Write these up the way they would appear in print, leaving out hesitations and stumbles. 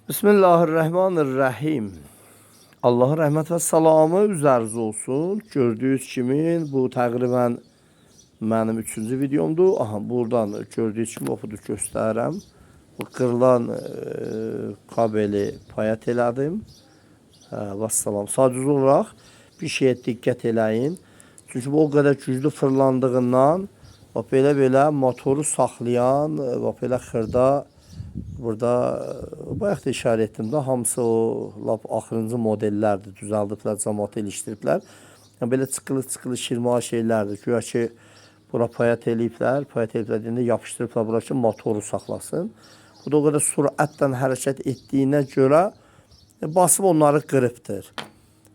Bismillahirrahmanirrahim. Allahın rəhmət və salamı üzərinizə olsun. Gördüyünüz kimi bu təqribən mənim 3-cü videomdur. Aha, buradan gördüyünüz kimi oxudu göstərirəm. Bu qırılan kabeli payət elədim. Vəssalam. Sadəcə olaraq bir şeyə diqqət eləyin. Çünki bu o qədər güclü fırlandığından belə motoru saxlayan belə xırda burada bayaq da işarə etdim də, hamısı o lap axırıncı modellərdir, düzəldiblər, cəmaata ilişdiriblər. Yəni belə çıxılı şirma şeylərdir. Güya ki bura payət eləyiblər, deyəndə yapışdırıblar bura ki motoru saxlasın. Bu da o qədər sürətlə hərəkət etdiyinə görə basıb onları qırıbdır.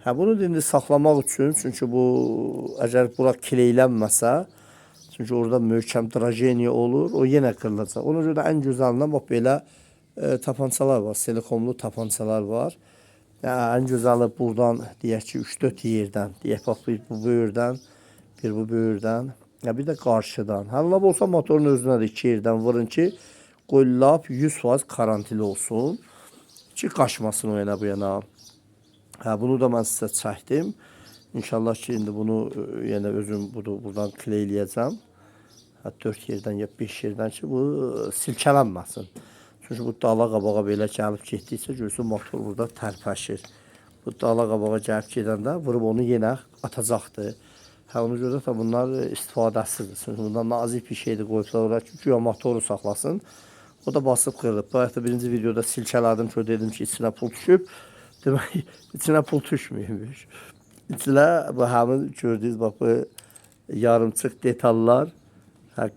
Bunu indi saxlamaq üçün, çünki bu əgər bura kileylənməsə, çünki orada möhkəm drajeniya olur, o yenə qırılacaq. Ona görə də ən gözəlindən bax belə tapançalar var, silikonlu tapançalar var. Ən gözəli buradan deyək ki 3-4 yerdən, deyək bax bir bu böyürdən, bir bu böyürdən, bir də qarşıdan. Hələ olsa motorun özünə də 2 yerdən vurun ki, qoy lap 100% karantili olsun ki, qaçmasın o yana bu yana. Bunu da mən sizə çəkdim. İnşallah ki, indi bunu yenə özüm buradan kileyləyəcəm. 4 yerdən ya 5 yerdən ki, bu silkələnməsin. Çünki bu dala qabağa belə gəlib getdikcə görürsün, motor burada tərpəşir. Bu dala qabağa gəlib gedəndə vurub onu yenə atacaqdır. Ona görə də bunlar istifadəsidir. Çünki bundan nazik bir şeydir qoyublar oraya ki, güya motoru saxlasın. O da basıb qırılıb. Bayaq da birinci videoda silkələdim ki, dedim ki, içinə pul düşüb. Demək, içinə pul düşmüyormuş. İçinə bu həmin gördüyünüz bax bu yarımçıq detallar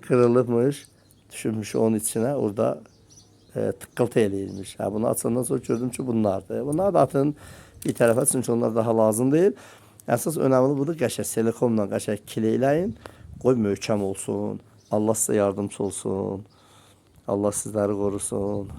kırılıbmış, düşürmüş onun içine, orada tıkkıltı eləyirmiş. Bunu açandan sonra gördüm ki, bunlardır. Bunlar da atın bir tərəfə, çünki onlar daha lazım deyil. Əsas önemli budur, qəşək silikonla qəşək kileyləyin, qoy möhkəm olsun. Allah sizə yardımcı olsun. Allah sizləri qorusun.